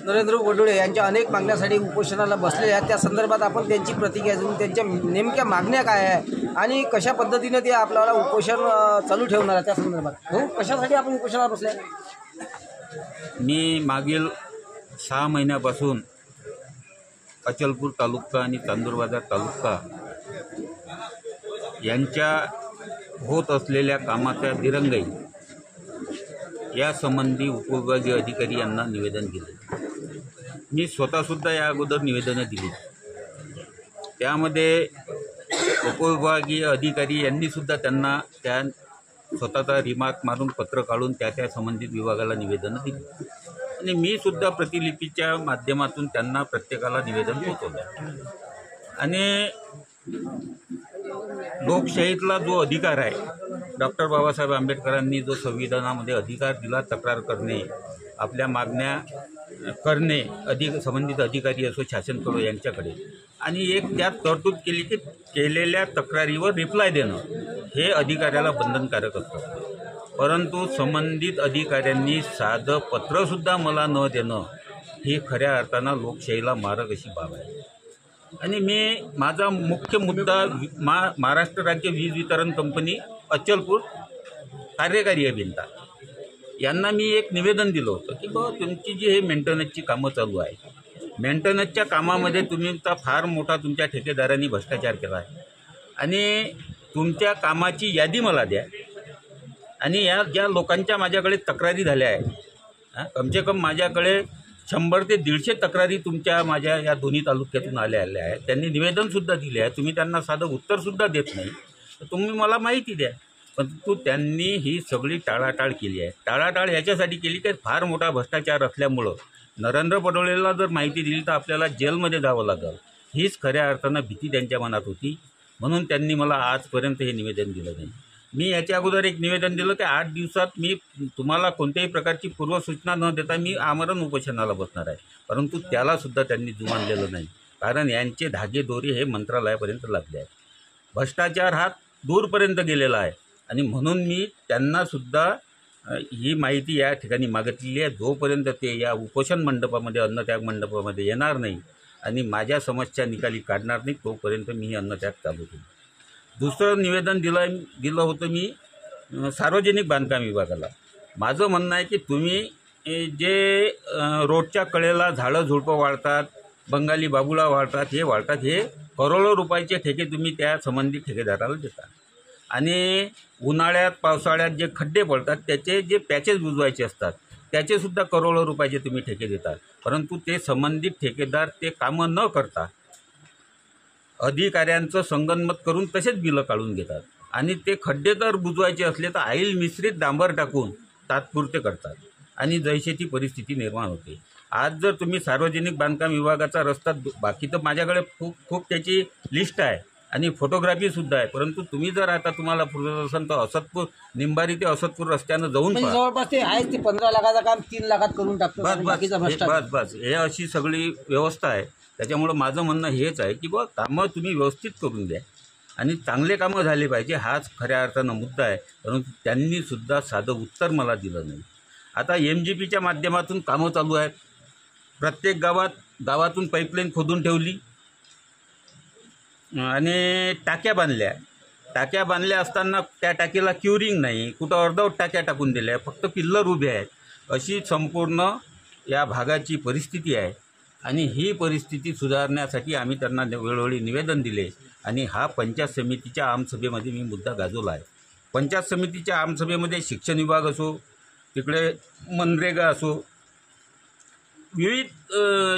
नरेंद्र गोडबोले यांच्या अनेक मागण्यासाठी उपोषणाला बसले आहेत. त्या संदर्भात आपण त्यांची प्रतिक्रिया घेऊन त्यांच्या नेमक्या मागण्या काय आहे आणि कशा पद्धतीने ते आपल्याला उपोषण चालू ठेवणार आहे त्या संदर्भात. हो, कशासाठी आपण उपोषणाला बसले? मी मागील 6 महिन्यापासून अचलपूर तालुका आणि चांदूरबाजार तालुका यांच्या होत असलेल्या कामाच्या दिरंगाई यासंबंधी उपविभागीय अधिकारी यांना निवेदन दिले. मी स्वतःसुद्धा या अगोदर निवेदनं दिली. त्यामध्ये उपविभागीय अधिकारी यांनीसुद्धा त्यांना त्या स्वतःचा रिमार्क मारून पत्र काढून त्या संबंधित विभागाला निवेदनं दिली आणि मी सुद्धा प्रतिलिपीच्या माध्यमातून त्यांना प्रत्येकाला निवेदन पोहोचवलं. आणि लोकशाहीतला जो अधिकार आहे, डॉक्टर बाबासाहेब आंबेडकरांनी जो संविधानामध्ये अधिकार दिला तक्रार करणे, आपल्या मागण्या करणे, संबंधित अधिकारी असो शासन करो यांच्याकडे, आणि एक त्यात तरतूद केली की केलेल्या तक्रारीवर रिप्लाय देणं हे अधिकाऱ्याला बंधनकारक असतं. परंतु संबंधित अधिकाऱ्यांनी साधं पत्रसुद्धा मला न देणं ही खऱ्या अर्थानं लोकशाहीला मारक अशी बाब आहे. आणि माझा मुख्य मुद्दा महाराष्ट्र राज्य वीज वितरण कंपनी अचलपूर कार्यकारी अभियंता यांना मी एक निवेदन दिलं होतं की बाबा तुमची जी हे मेंटेनन्सची कामं चालू आहे, मेंटेनन्सच्या कामामध्ये तुमचा फार मोठा तुमच्या ठेकेदारांनी भ्रष्टाचार केला आहे आणि तुमच्या कामाची यादी मला द्या. आणि या ज्या लोकांच्या माझ्याकडे तक्रारी झाल्या आहेत, कमसे कम माझ्याकडे 100 ते 150 तक्रारी माझ्या या दोन्ही तालुक्यातून आल्या आहेत. त्यांनी निवेदनसुद्धा दिले आहे. तुम्ही त्यांना साधं उत्तरसुद्धा देत नाही, तर तुम्ही मला माहिती द्या. परंतु त्यांनी ही सगळी टाळाटाळ केली आहे. टाळाटाळ याच्यासाठी केली की फार मोठा भ्रष्टाचार असल्यामुळं नरेंद्र पटोलेला जर माहिती दिली तर आपल्याला जेलमध्ये जावं लागेल, हीच खऱ्या अर्थानं भीती त्यांच्या मनात होती. म्हणून त्यांनी मला आजपर्यंत हे निवेदन दिलं नाही. मी याच्या अगोदर एक निवेदन दिलं की 8 दिवसात मी तुम्हाला कोणत्याही प्रकारची पूर्वसूचना न देता मी आमरण उपोषणाला बसणार आहे. परंतु त्यालासुद्धा त्यांनी जुमानलेलं नाही, कारण यांचे धागेदोरे हे मंत्रालयापर्यंत लागले आहेत. भ्रष्टाचार हा दूरपर्यंत गेलेला आहे आणि म्हणून मी त्यांनासुद्धा ही माहिती या ठिकाणी मागितलेली आहे. जोपर्यंत ते या उपोषण मंडपामध्ये, अन्नत्याग मंडपामध्ये येणार नाही आणि माझ्या समस्या निकाली काढणार नाही, तोपर्यंत मी ही अन्नत्याग चालू ठेवू. दुसरं निवेदन दिलं होतं मी सार्वजनिक बांधकाम विभागाला. माझं म्हणणं आहे की तुम्ही जे रोडच्या कडेला झाडं झुडपं वाढतात, बंगाली बाबुळा वाढतात, हे करोडो रुपयाचे ठेके तुम्ही त्या संबंधित ठेकेदाराला देता. आणि उन्हाळ्यात पावसाळ्यात जे खड्डे पडतात त्याचे जे पॅचेस बुजवायचे असतात त्याचेसुद्धा करोडो रुपयाचे तुम्ही ठेके देतात. परंतु ते संबंधित ठेकेदार ते कामं न करता अधिकाऱ्यांचं संगनमत करून तसेच बिलं काढून घेतात. आणि ते खड्डे जर बुजवायचे असले तर आईल मिश्रित डांबर टाकून तात्पुरते करतात आणि जैसे ती परिस्थिती निर्माण होते. आज जर तुम्ही सार्वजनिक बांधकाम विभागाचा रस्ता, बाकी तर माझ्याकडे खूप त्याची लिस्ट आहे आणि फोटोग्राफीसुद्धा आहे, परंतु तुम्ही जर आता तुम्हाला पुरत असाल तर असतपूर निंबारी ते असतपूर रस्त्यानं जाऊन जवळपास ते आहे ते 15 लाखाचं काम 3 लाखात करून टाकतो. बस हे अशी सगळी व्यवस्था आहे. त्याच्यामुळं माझं म्हणणं हेच आहे की बा कामं तुम्ही व्यवस्थित करून द्या आणि चांगले कामं झाले पाहिजे, हाच खऱ्या अर्थानं मुद्दा आहे. परंतु त्यांनीसुद्धा साधं उत्तर मला दिलं नाही. आता MGPच्या माध्यमातून कामं चालू आहेत. प्रत्येक गावातून पाईपलाईन खोदून ठेवली आणि टाक्या बांधल्या असताना त्या टाकीला क्युरिंग नाही, कुठं अर्धवट टाक्या टाकून दिल्या, फक्त पिल्लर उभे आहेत. अशी संपूर्ण या भागाची परिस्थिती आहे आणि ही परिस्थिती सुधारण्यासाठी आम्ही त्यांना वेळोवेळी निवेदन दिले आणि हा पंचायत समितीच्या आमसभेमध्ये मी मुद्दा गाजवला आहे. पंचायत समितीच्या आमसभेमध्ये शिक्षण विभाग असो, तिकडे मनरेगा असो, विविध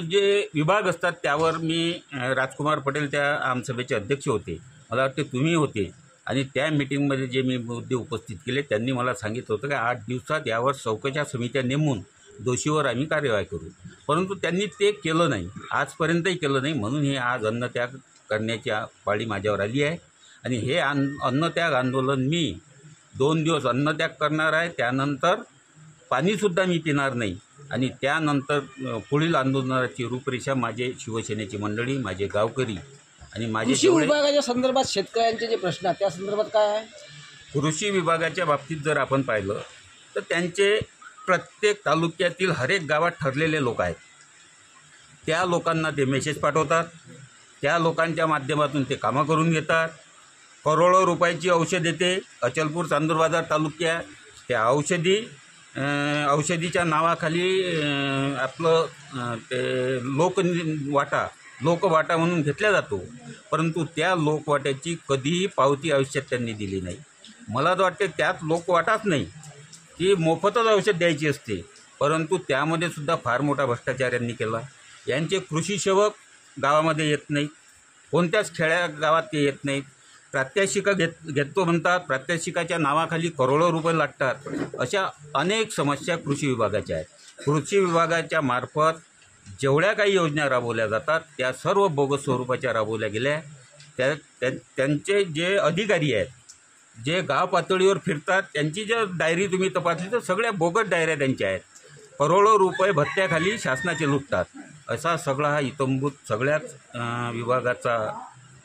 जे विभाग असतात त्यावर मी राजकुमार पटेल त्या आमसभेचे अध्यक्ष होते, मला वाटते तुम्ही होते. आणि त्या मीटिंगमध्ये जे मी मुद्दे उपस्थित केले त्यांनी मला सांगितलं होतं की 8 दिवसात यावर चौकशा समित्या नेमून दोषीवर आम्ही कार्यवाही करू. परंतु त्यांनी ते केलं नाही, आजपर्यंतही केलं नाही. म्हणून हे आज अन्नत्याग करण्याची पाळी माझ्यावर आली आहे आणि हे अन्नत्याग आंदोलन मी 2 दिवस अन्नत्याग करणार आहे. त्यानंतर पाणीसुद्धा मी पिणार नाही आणि त्यानंतर पुढील आंदोलनाची रूपरेषा माझे शिवसेनेची मंडळी, माझे गावकरी आणि माझे कृषी विभागाच्या संदर्भात शेतकऱ्यांचे जे प्रश्न आहेत त्या संदर्भात काय आहे? कृषी विभागाच्या बाबतीत जर आपण पाहिलं तर त्यांचे प्रत्येक तालुक्यातील हर एक गावात ठरलेले लोक आहेत त्या लोकांना ते मेसेज पाठवतात, त्या लोकांच्या माध्यमातून ते कामं करून घेतात. करोडो रुपयाची औषध येते अचलपूर चांदूरबाजार तालुक्यात. त्या औषधीच्या नावाखाली आपलं ते लोकवाटा म्हणून घेतला जातो, परंतु त्या लोकवाट्याची कधीही पावती आयुष्यात त्यांनी दिली नाही. मला तर वाटते त्यात लोकवाटाच नाही, की मोफतच औषध द्यायची असते, परंतु त्यामध्ये सुद्धा फार मोठा भ्रष्टाचार यांनी केला. यांचे कृषी सेवक गावामध्ये येत नाहीत, कोणत्याच खेड्या गावात ते येत नाहीत. प्रात्यक्षिका घेतो म्हणतात, प्रात्यक्षिकाच्या नावाखाली करोडो रुपये लागतात. अशा अनेक समस्या कृषी विभागाच्या आहेत. कृषी विभागाच्या मार्फत जेवढ्या काही योजना राबवल्या जातात त्या सर्व बोगस स्वरूपाच्या राबवल्या गेल्या. त्यांचे जे अधिकारी आहेत, जे गाव पातळीवर फिरतात, त्यांची जर डायरी तुम्ही तपासली तर सगळ्या बोगस डायऱ्या त्यांच्या आहेत. करोडो रुपये भत्त्याखाली शासनाचे लुटतात. असा सगळा हा इतंभूत सगळ्याच विभागाचा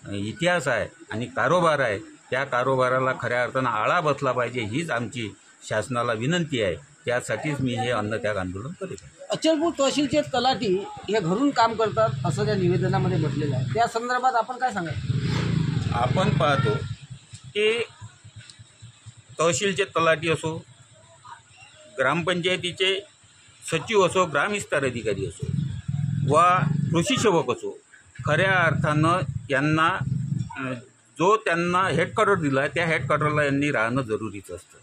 इतिहास आहे आणि कारोबार आहे. त्या कारोबाराला खऱ्या अर्थानं आळा बसला पाहिजे, हीच आमची शासनाला विनंती आहे. त्यासाठीच मी हे अन्नत्याग आंदोलन करीत आहे. अचलपूर तहसीलचे तलाठी हे घरून काम करतात असं त्या निवेदनामध्ये म्हटलेलं आहे. त्या संदर्भात आपण काय सांगाल? आपण पाहतो की तहसीलचे तलाठी असो, ग्रामपंचायतीचे सचिव असो, ग्रामविस्तार अधिकारी असो वा कृषी सेवक असो, खऱ्या अर्थानं यांना जो त्यांना हेडक्वार्टर दिला आहे त्या हेडक्वार्टरला यांनी राहणं जरुरीचं असतं.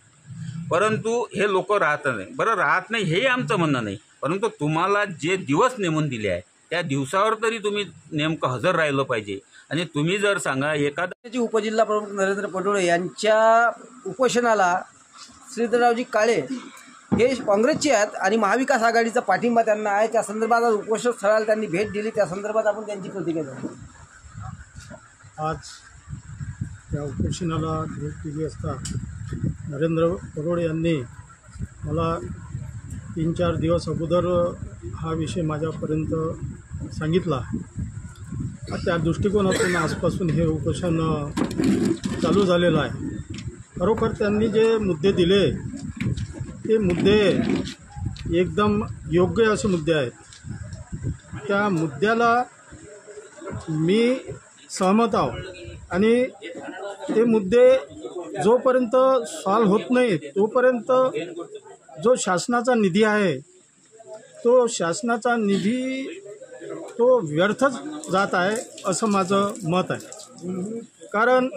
परंतु हे लोक राहत नाही. बरं, राहत नाही हेही आमचं म्हणणं नाही, परंतु तुम्हाला जे दिवस नेमून दिले आहे त्या दिवसावर तरी तुम्ही नेमकं हजर राहिलं पाहिजे. आणि तुम्ही जर सांगा एखादा उपजिल्हा प्रमुख नरेंद्र पडोळे यांच्या उपोषणाला श्रीधररावजी काळे हे काँग्रेसचे आहेत आणि महाविकास आघाडीचा पाठिंबा त्यांना आहे. त्या संदर्भात आज उपोषण स्थळाला त्यांनी भेट दिली. त्या संदर्भात आपण त्यांची प्रतिक्रिया द्या. आज त्या उपोषणाला भेट दिली असता नरेंद्र पडोळे यांनी मला 3-4 दिवस अगोदर हा विषय माझ्यापर्यंत सांगितला. त्या दृष्टिकोनातून आजपासून हे उपोषण चालू झालेलं आहे. खरोखर त्यांनी जे मुद्दे दिले ते मुद्दे एकदम योग्य असे मुद्दे आहेत. त्या मुद्द्याला मी सहमत आहो आणि ते मुद्दे जोपर्यंत सॉल्व्ह होत नाही तोपर्यंत जो शासनाचा निधी आहे तो शासनाचा निधी तो व्यर्थच जात आहे असं माझं मत आहे. कारण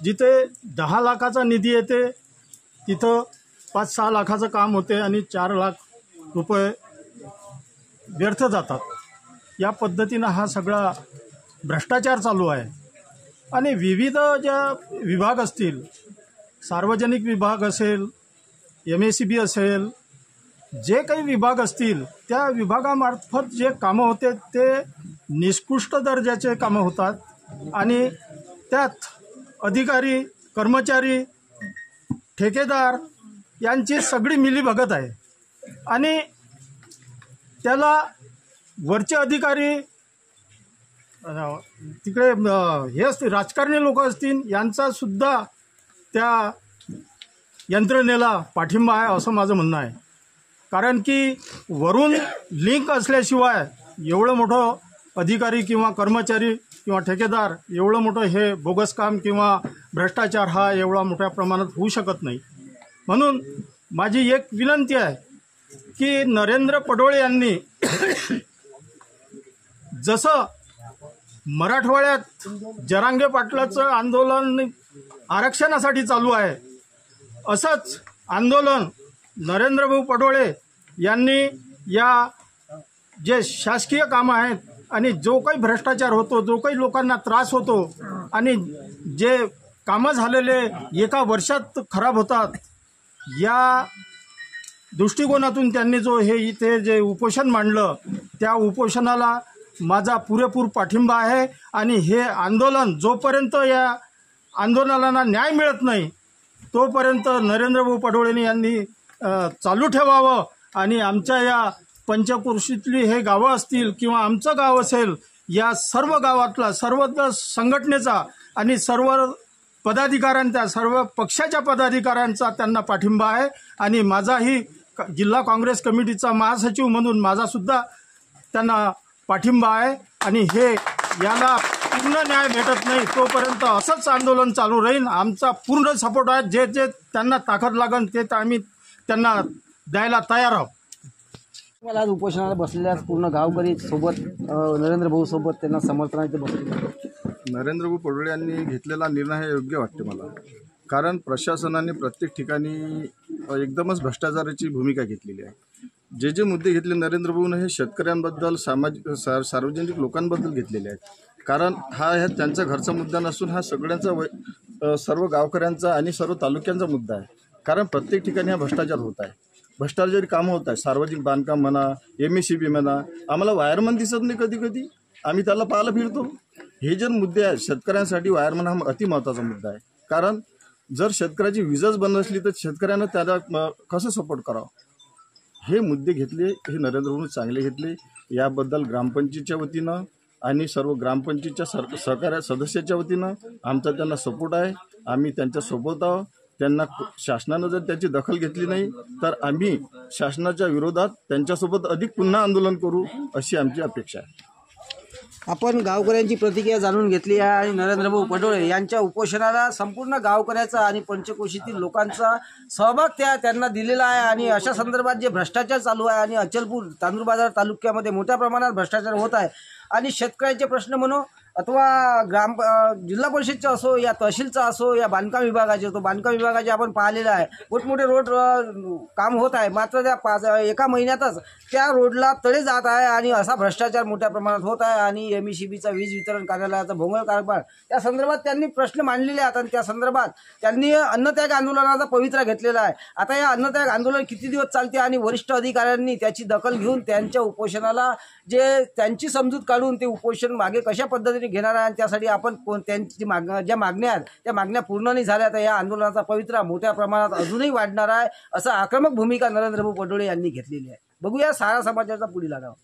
जिथे 10 लाखाचा निधी येते तिथं 5-6 लाखाचं काम होते आणि 4 लाख रुपये व्यर्थ जातात. या पद्धतीनं हा सगळा भ्रष्टाचार चालू आहे. आणि विविध ज्या विभाग असतील, सार्वजनिक विभाग असेल, MSEB असेल, जे काही विभाग असतील त्या विभागामार्फत जे कामं होते ते निकृष्ट दर्जाचे कामं होतात आणि त्यात अधिकारी, कर्मचारी, ठेकेदार यांची सगळी मिलीभगत आहे. आणि त्याला वरचे अधिकारी तिकडे हे असतील, राजकारणी लोक असतील, यांचासुद्धा त्या यंत्रणेला पाठिंबा आहे असं माझं म्हणणं आहे. कारण की वरून लिंक असल्याशिवाय एवढं मोठं अधिकारी किंवा कर्मचारी किंवा ठेकेदार एवढं मोठं हे बोगस काम किंवा भ्रष्टाचार हा एवढा मोठ्या प्रमाणात होऊ शकत नाही. म्हणून माझी एक विनंती आहे की नरेंद्र पडोळे यांनी जसं मराठवाड्यात जरांगे पाटलाचं आंदोलन आरक्षणासाठी चालू आहे असंच आंदोलन नरेंद्रभाऊ पडोळे यांनी या जे शासकीय कामं आहेत आणि जो काही भ्रष्टाचार होतो, जो काही लोकांना त्रास होतो आणि जे कामं झालेले एका वर्षात खराब होतात, या दृष्टिकोनातून त्यांनी जो हे इथे जे उपोषण मांडलं त्या उपोषणाला माझा पुरेपूर पाठिंबा आहे. आणि हे आंदोलन जोपर्यंत या आंदोलनाला न्याय मिळत नाही तोपर्यंत नरेंद्रभाऊ पडोळे यांनी चालू ठेवावं. आणि आमच्या या पंचक्रोशीतली हे गावं असतील किंवा आमचं गाव असेल, या सर्व गावातला सर्व संघटनेचा आणि सर्व पदाधिकाऱ्यांचा, सर्व पक्षाच्या पदाधिकाऱ्यांचा त्यांना पाठिंबा आहे. आणि माझाही जिल्हा काँग्रेस कमिटीचा महासचिव म्हणून माझासुद्धा त्यांना पाठिंबा आहे आणि हे याला पूर्ण न्याय भेटत नाही तोपर्यंत असंच आंदोलन चालू राहील. आमचा पूर्ण सपोर्ट आहे. जे जे त्यांना ताकद लागेल ते आम्ही त्यांना द्यायला तयार आहोत. मला आज उपोषणाला बसलेल्या पूर्ण गावकरी सोबत नरेंद्र भाऊ सोबत त्यांना समर्थनाचे बसले. नरेंद्र भाऊ पडोळे यांनी घेतलेला निर्णय हे योग्य वाटते मला, कारण प्रशासनाने प्रत्येक ठिकाणी एकदमच भ्रष्टाचाराची भूमिका घेतलेली आहे. जे जे मुद्दे घेतले नरेंद्र भाऊने हे शेतकऱ्यांबद्दल, सार्वजनिक लोकांबद्दल घेतलेले आहेत. कारण हा त्यांचा घरचा मुद्दा नसून हा सगळ्यांचा, सर्व गावकऱ्यांचा आणि सर्व तालुक्यांचा मुद्दा आहे. कारण प्रत्येक ठिकाणी हा भ्रष्टाचार होत आहे. भ्रष्टाचारी कामं होत आहे. सार्वजनिक बांधकाम म्हणा, MSCB म्हणा, आम्हाला वायरमन दिसत नाही कधी कधी, आम्ही त्याला पाहायला फिरतो. हे जे मुद्दे आहेत शेतकऱ्यांसाठी, वायरमन हा अति महत्त्वाचा मुद्दा आहे. कारण जर शेतकऱ्याची वीजच बंद असली तर शेतकऱ्यांना त्याला कसं सपोर्ट करावं, हे मुद्दे घेतले. हे नरेंद्र भाऊने चांगले घेतले. याबद्दल ग्रामपंचायतच्या वतीनं आणि सर्व ग्रामपंचायतच्या सहकार्य सदस्याच्या वतीनं आमचा त्यांना सपोर्ट आहे. आम्ही त्यांच्यासोबत आहोत. त्यांना शासनानं जर त्याची दखल घेतली नाही तर आम्ही शासनाच्या विरोधात त्यांच्यासोबत अधिक पुन्हा आंदोलन करू, अशी आमची अपेक्षा आहे. आपण गावकऱ्यांची प्रतिक्रिया जाणून घेतली आहे आणि नरेंद्र भाऊ पडोळे यांच्या उपोषणाला संपूर्ण गावकऱ्याचा आणि पंचकोशीतील लोकांचा सहभाग त्यांना दिलेला आहे. आणि अशा संदर्भात जे भ्रष्टाचार चालू आहे आणि अचलपूर तांदूळबाजार तालुक्यामध्ये मोठ्या प्रमाणात भ्रष्टाचार होत आहे आणि शेतकऱ्यांचे प्रश्न म्हणो अथवा जिल्हा परिषदचा असो या तहसीलचा असो या बांधकाम विभागाचे, तो बांधकाम विभागाचे आपण पाहिलेलं आहे. मोठमोठे रोड काम होत आहे, मात्र त्या एका महिन्यातच त्या रोडला तडे जात आहे आणि असा भ्रष्टाचार मोठ्या प्रमाणात होत आहे. आणि MSCBचा वीज वितरण कार्यालयाचा भोंगळ कारभार, त्या संदर्भात त्यांनी प्रश्न मांडलेले आहेत आणि त्या संदर्भात त्यांनी अन्नत्याग आंदोलनाचा पवित्रा घेतलेला आहे. आता या अन्नत्याग आंदोलन किती दिवस चालते आणि वरिष्ठ अधिकाऱ्यांनी त्याची दखल घेऊन त्यांच्या उपोषणाला जे त्यांची समजूत काढून ते उपोषण मागे कशा पद्धतीने घेणार आहे आणि त्यासाठी आपण त्यांची ज्या मागण्या आहेत त्या मागण्या पूर्ण नाही झाल्या तर या आंदोलनाचा पवित्रा मोठ्या प्रमाणात अजूनही वाढणार आहे, असं आक्रमक भूमिका नरेंद्र भाऊ पडोळे यांनी घेतलेली आहे. बघूया सारा समाजाचा पुढील आढावा.